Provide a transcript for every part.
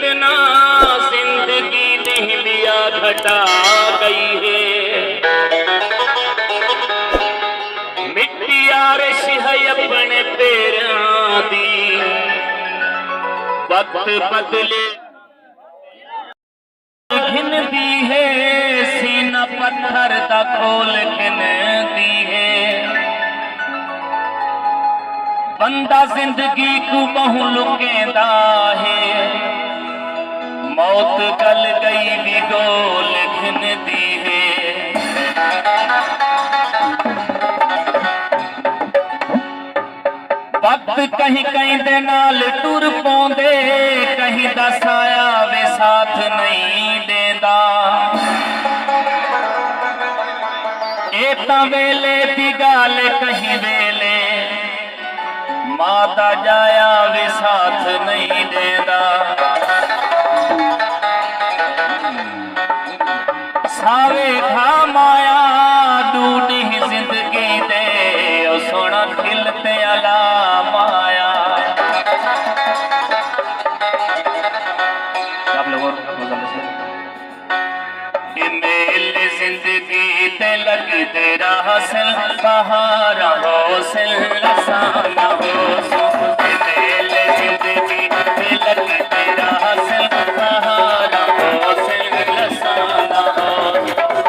कितना जिंदगी ने लिया घटा गई है। मिट्टी आरश है अपने पैरां दी, वक्त बदले घिन दी है, सीना पत्थर दा खोल घिन दी है। बंदा जिंदगी को बहु लुकेंदा है, मौत गल गई भी गोल घिन दी है। वक्त कहीं कहीं दे नाल टुर पौंदे, कहीं दा साया वे साथ नहीं देंदा। ए तां वेले दी गाल कहीं वेले, माता जाया वे साथ नहीं देंदा। सावे खा माया डूडी जिंदगी दे, ओ सोना खिलते अला माया। आप लोगों मेल जिंदगी ते लगते रासिल, बहार हौसिल लसाना हो। मेल जिंदगी ते लगते रासिल, बहार हौसिल लसाना हो।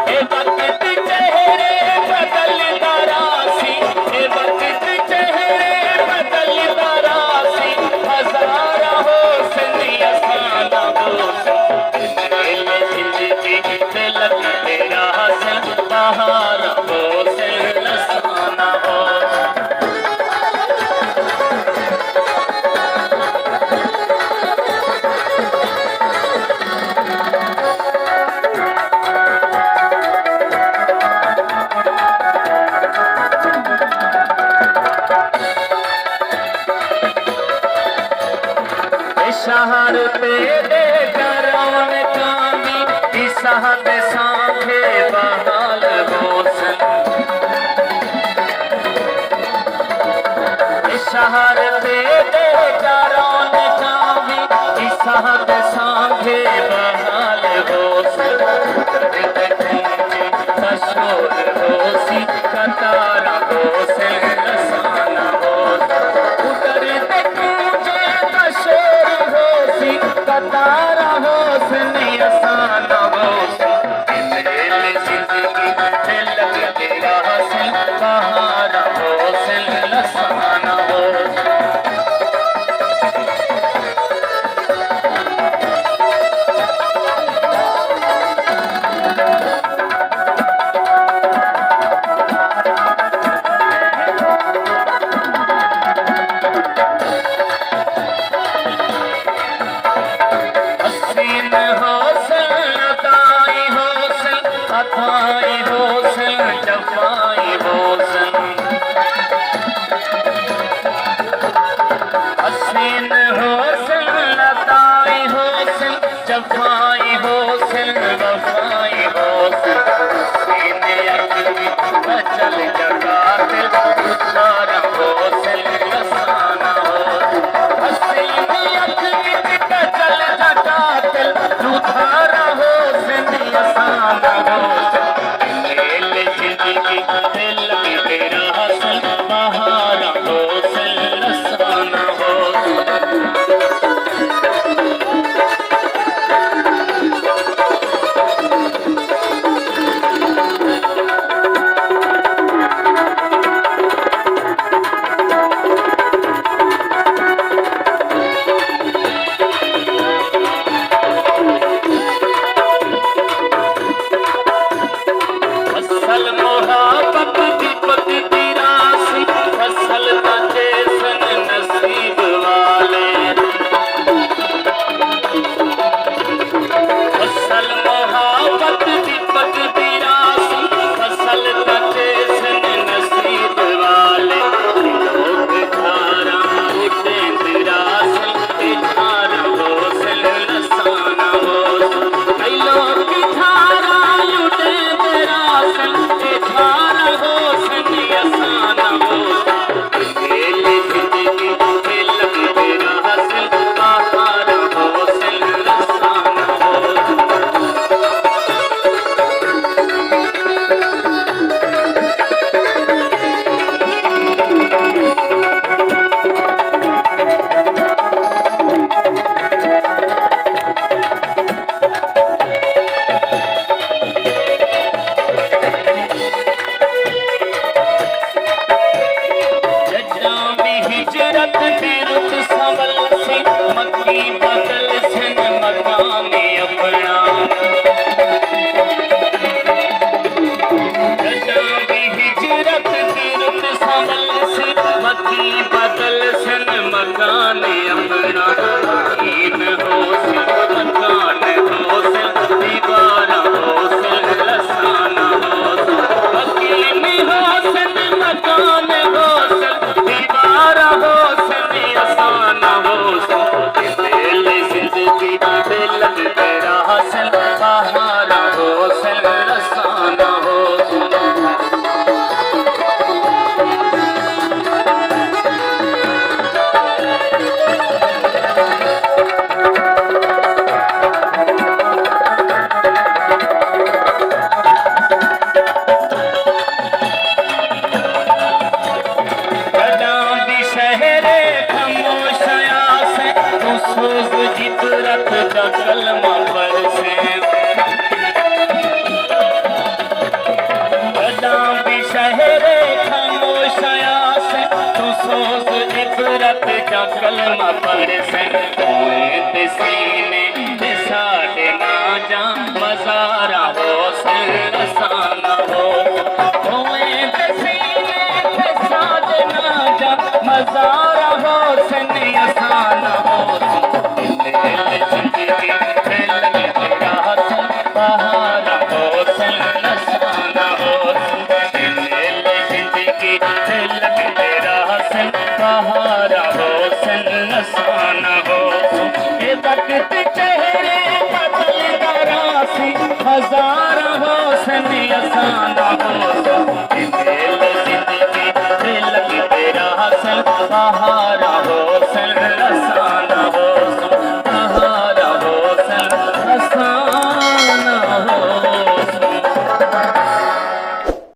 ए वक्त चेहरे बदलता रासी, ए वक्त चेहरे बदलता रासी, हजारा होसिन असाना हो। मेल जिंदगी ते लगते रासिल, बहार हौसिल लसाना हो। शहर तेरे करौन कामी, शहर सांखे बहाल होसन। शहर तेरे करौन कामी, शहर सांखे बहाल होसन। कशोर होसी कतारा होसन लसाना हो। उतर कतारा होसन असाना होसन। मेल जिंदगी ते लगते रासिल, बहार होसिल लसाना होसन। हसीन होसिल अताई होसिल, अताई होसिल जफाई होसिल। हसीन होसिल अताई होसिल, जफाई होसिल वफाई होसिल। सीने अखी बचल जगातिल, उतारा होसिल लसाना हो। हसीन अखी बचल जगातिल, उतारा होसिल लसाना हो। मेल जिंदगी ते लगते रासिल, बहार होसिल लसाना हो। बाकी बदल सन मकान अपना हिजरत की रुत संभल से बाकी बदल सन मकान अपना ईन हो सन मकान हो सन दीवार हो सन लसाना हो सन वकील हो सन मकान हो सन दीवार हो सन असाना हो सन दिल जिंदगी दिल तेरा हसन बहारा हो सन लसाना हो सन जितरत का कलमा पर से कदम भी शहरे खामोशया से तू सोच इबरत का कलमा पर से ते सीने ते साडे ना जा मज़ारा हो सिर असाना हो ते सीने ते साडे ना जा मज़ारा हो सिर असाना हो जिंदगी दिल तेरा हसन बहारा हो सन नसाना हो जिंदगी दिल तेरा हसन बहारा हो सन नसाना हो ये वक्त चेहरे बदल दरासी हजारा हो सन असाना हो दिल जिंदगी दिल तेरा हसन बहारा